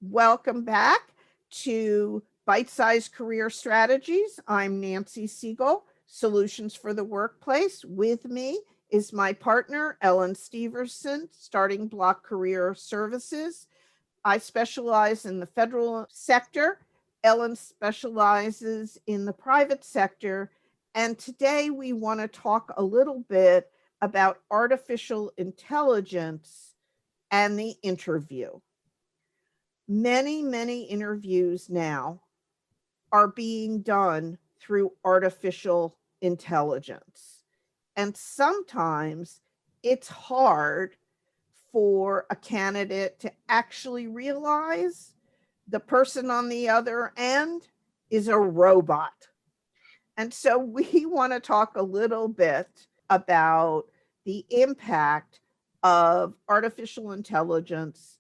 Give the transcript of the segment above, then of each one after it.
Welcome back to Bite-Sized Career Strategies. I'm Nancy Siegel, Solutions for the Workplace. With me is my partner, Ellen Steverson, Starting Block Career Services. I specialize in the federal sector. Ellen specializes in the private sector. And today we want to talk a little bit about artificial intelligence and the interview. Many interviews now are being done through artificial intelligence. And sometimes it's hard for a candidate to actually realize the person on the other end is a robot. And so we want to talk a little bit about the impact of artificial intelligence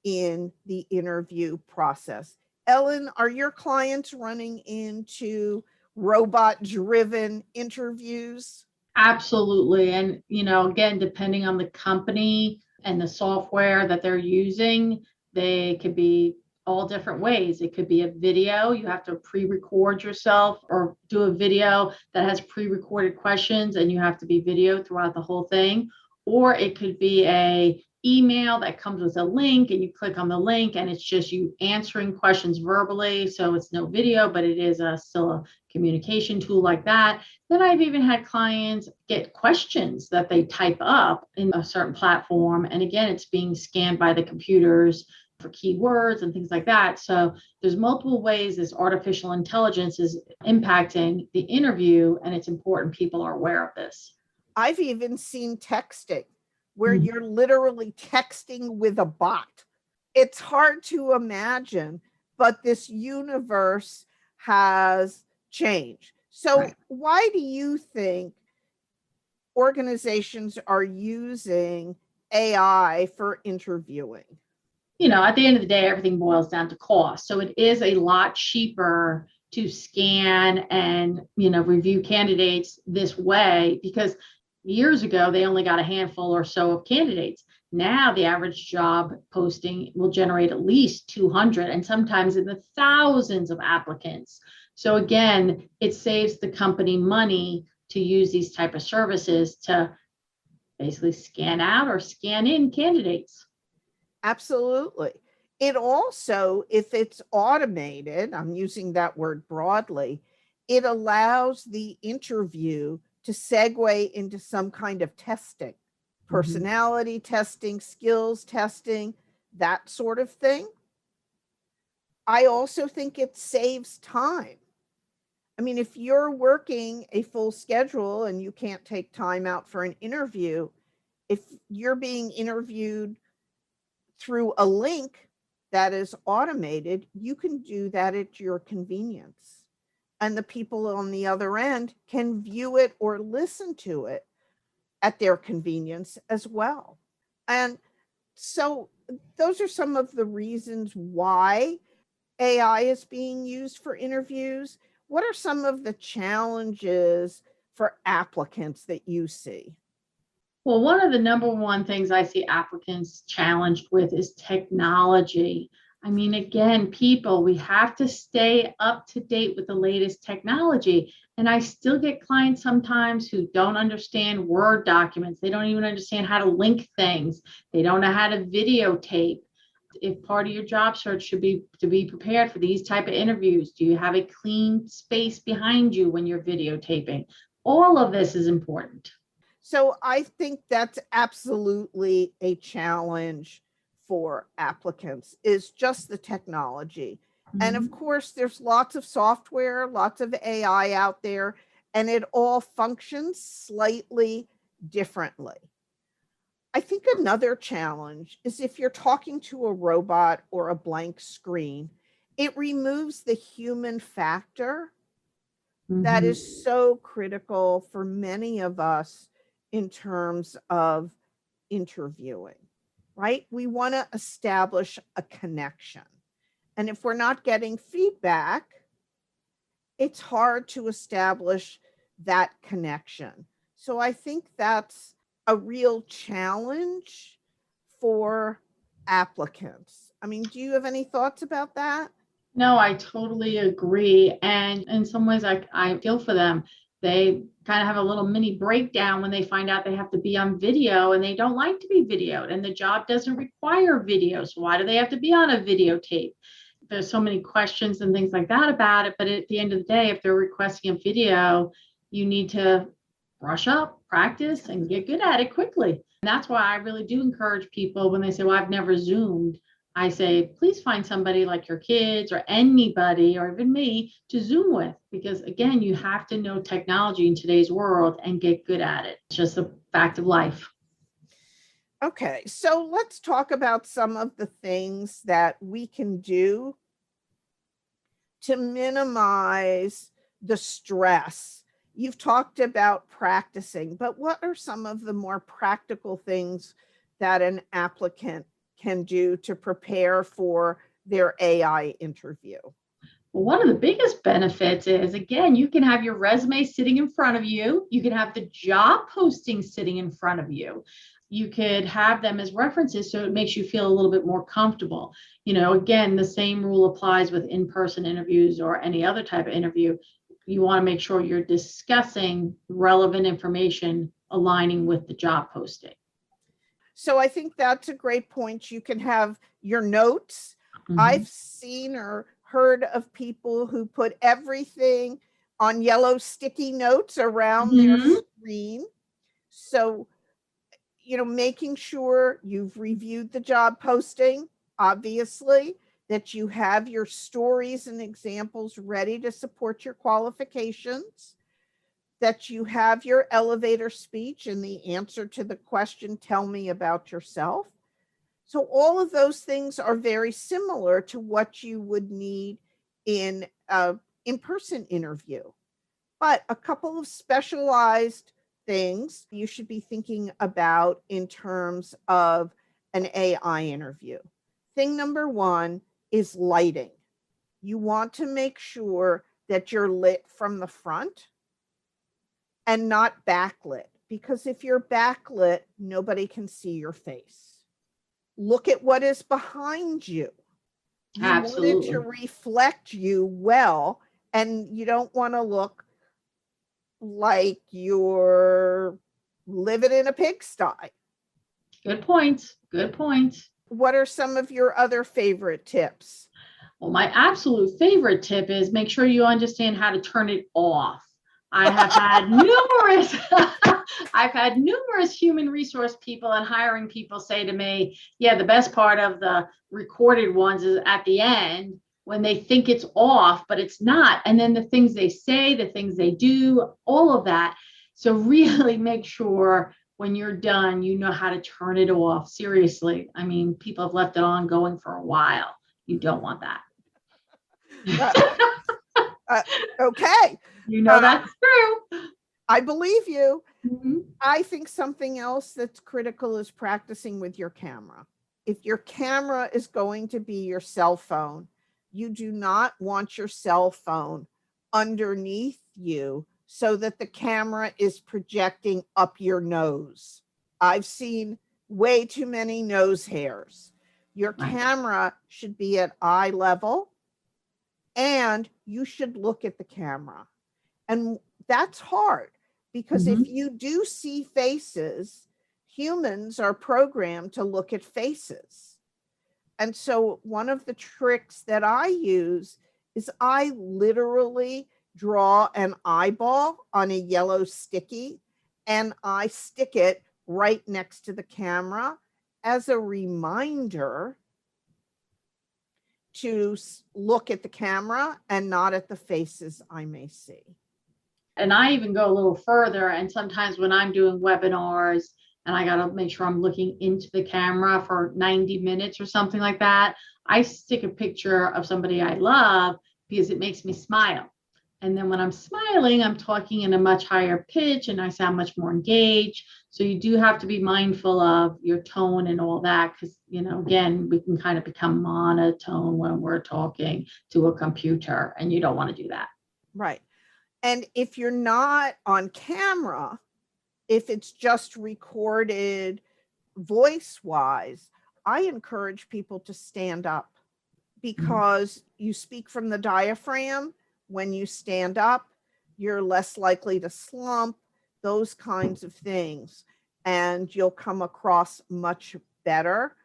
in the interview process. Ellen, are your clients running into robot-driven interviews? Absolutely. And, again, depending on the company and the software that they're using, they could be all different ways. It could be a video. You have to pre-record yourself or do a video that has pre-recorded questions and you have to be video throughout the whole thing. Or it could be a email that comes with a link and you click on the link and it's just you answering questions verbally. So it's no video, but it is still a communication tool like that. Then I've even had clients get questions that they type up in a certain platform. And again, it's being scanned by the computers for keywords and things like that. So there's multiple ways this artificial intelligence is impacting the interview, and it's important people are aware of this. I've even seen texting where you're literally texting with a bot. It's hard to imagine, but this universe has changed. So Right. Why do you think organizations are using AI for interviewing? At the end of the day, everything boils down to cost. So it is a lot cheaper to scan and, review candidates this way, because years ago, they only got a handful or so of candidates. Now the average job posting will generate at least 200 and sometimes in the thousands of applicants. So again, it saves the company money to use these type of services to basically scan out or scan in candidates. Absolutely. It also, if it's automated, I'm using that word broadly, it allows the interview to segue into some kind of testing, personality testing, skills testing, that sort of thing. I also think it saves time. I mean, if you're working a full schedule and you can't take time out for an interview, if you're being interviewed through a link that is automated, you can do that at your convenience. And the people on the other end can view it or listen to it at their convenience as well. And so those are some of the reasons why AI is being used for interviews. What are some of the challenges for applicants that you see? Well, one of the number one things I see applicants challenged with is technology. I mean, again, people, we have to stay up to date with the latest technology. And I still get clients sometimes who don't understand Word documents. They don't even understand how to link things. They don't know how to videotape. If part of your job search should be to be prepared for these type of interviews, do you have a clean space behind you when you're videotaping? All of this is important. So I think that's absolutely a challenge for applicants, is just the technology. And of course, there's lots of software, lots of AI out there, and it all functions slightly differently. I think another challenge is if you're talking to a robot or a blank screen, it removes the human factor that is so critical for many of us in terms of interviewing, right? We want to establish a connection. And if we're not getting feedback, it's hard to establish that connection. So I think that's a real challenge for applicants. I mean, do you have any thoughts about that? No, I totally agree. And in some ways, I feel for them. They kind of have a little mini breakdown when they find out they have to be on video and they don't like to be videoed and the job doesn't require video. So why do they have to be on a videotape? There's so many questions and things like that about it. But at the end of the day, if they're requesting a video, you need to brush up, practice, and get good at it quickly. And that's why I really do encourage people when they say, well, I've never Zoomed. I say, please find somebody like your kids or anybody or even me to Zoom with, because again, you have to know technology in today's world and get good at it. It's just a fact of life. Okay, so let's talk about some of the things that we can do to minimize the stress. You've talked about practicing, but what are some of the more practical things that an applicant can do to prepare for their AI interview? Well, one of the biggest benefits is, again, you can have your resume sitting in front of you. You can have the job posting sitting in front of you. You could have them as references so it makes you feel a little bit more comfortable. Again, the same rule applies with in-person interviews or any other type of interview. You want to make sure you're discussing relevant information aligning with the job posting. So I think that's a great point. You can have your notes. Mhm. I've seen or heard of people who put everything on yellow sticky notes around their screen. So, making sure you've reviewed the job posting, obviously, that you have your stories and examples ready to support your qualifications, that you have your elevator speech and the answer to the question, tell me about yourself. So all of those things are very similar to what you would need in an in-person interview. But a couple of specialized things you should be thinking about in terms of an AI interview. Thing number one is lighting. You want to make sure that you're lit from the front and not backlit, because if you're backlit, nobody can see your face. Look at what is behind you. You want it Absolutely. to reflect you well, and you don't want to look like you're living in a pigsty. Good points. Good points. What are some of your other favorite tips? Well, my absolute favorite tip is make sure you understand how to turn it off. I have had numerous, I've had numerous human resource people and hiring people say to me, yeah, the best part of the recorded ones is at the end when they think it's off, but it's not. And then the things they say, the things they do, all of that. So really make sure when you're done, you know how to turn it off. Seriously. I mean, people have left it on going for a while. You don't want that. Okay. That's true. I believe you. Mm-hmm. I think something else that's critical is practicing with your camera. If your camera is going to be your cell phone, you do not want your cell phone underneath you so that the camera is projecting up your nose. I've seen way too many nose hairs. Your camera should be at eye level, and you should look at the camera. And that's hard because if you do see faces, humans are programmed to look at faces. And so one of the tricks that I use is I literally draw an eyeball on a yellow sticky and I stick it right next to the camera as a reminder to look at the camera and not at the faces I may see. And I even go a little further. And sometimes when I'm doing webinars and I got to make sure I'm looking into the camera for 90 minutes or something like that, I stick a picture of somebody I love because it makes me smile. And then when I'm smiling, I'm talking in a much higher pitch and I sound much more engaged. So you do have to be mindful of your tone and all that because, again, we can kind of become monotone when we're talking to a computer and you don't want to do that. Right. And if you're not on camera, if it's just recorded voice-wise, I encourage people to stand up because you speak from the diaphragm. When you stand up, you're less likely to slump, those kinds of things. And you'll come across much better,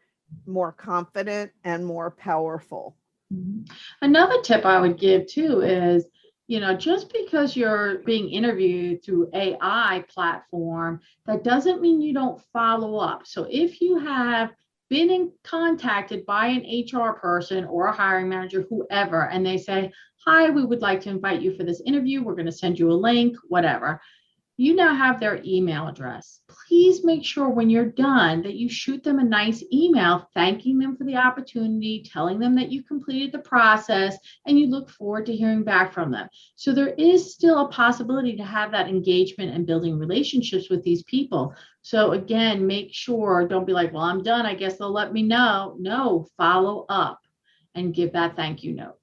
more confident, and more powerful. Another tip I would give too is, just because you're being interviewed through AI platform, that doesn't mean you don't follow up. So if you have been contacted by an HR person or a hiring manager, whoever, and they say, hi, we would like to invite you for this interview. We're going to send you a link, whatever. You now have their email address. Please make sure when you're done that you shoot them a nice email, thanking them for the opportunity, telling them that you completed the process, and you look forward to hearing back from them. So there is still a possibility to have that engagement and building relationships with these people. So again, make sure, don't be like, well, I'm done. I guess they'll let me know. No, follow up and give that thank you note.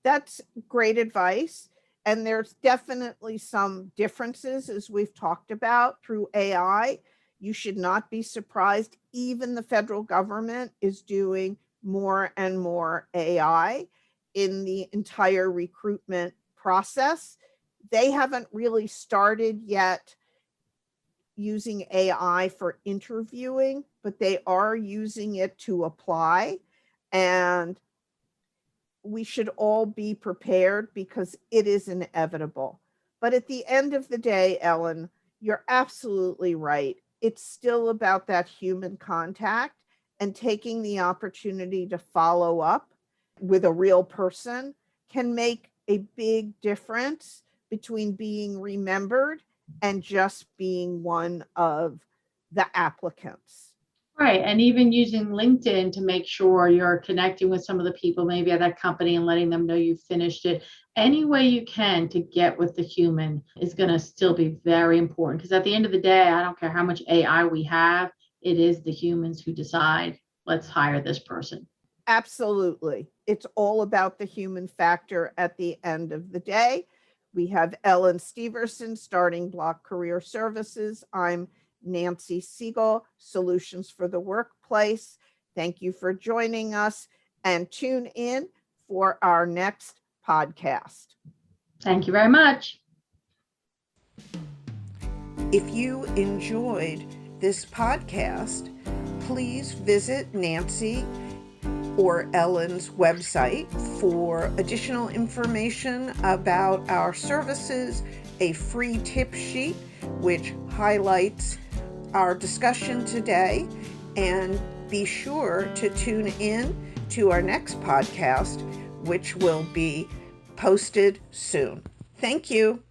That's great advice. And there's definitely some differences, as we've talked about, through AI. You should not be surprised. Even the federal government is doing more and more AI in the entire recruitment process. They haven't really started yet using AI for interviewing, but they are using it to apply. And we should all be prepared because it is inevitable. But at the end of the day, Ellen, you're absolutely right. It's still about that human contact, and taking the opportunity to follow up with a real person can make a big difference between being remembered and just being one of the applicants. Right. And even using LinkedIn to make sure you're connecting with some of the people maybe at that company and letting them know you finished it. Any way you can to get with the human is going to still be very important, because at the end of the day, I don't care how much AI we have, it is the humans who decide, let's hire this person. Absolutely. It's all about the human factor at the end of the day. We have Ellen Steverson, Starting Block Career Services. I'm Nancy Siegel, Solutions for the Workplace. Thank you for joining us, and tune in for our next podcast. Thank you very much. If you enjoyed this podcast, please visit Nancy or Ellen's website for additional information about our services, a free tip sheet which highlights our discussion today, and be sure to tune in to our next podcast, which will be posted soon. Thank you.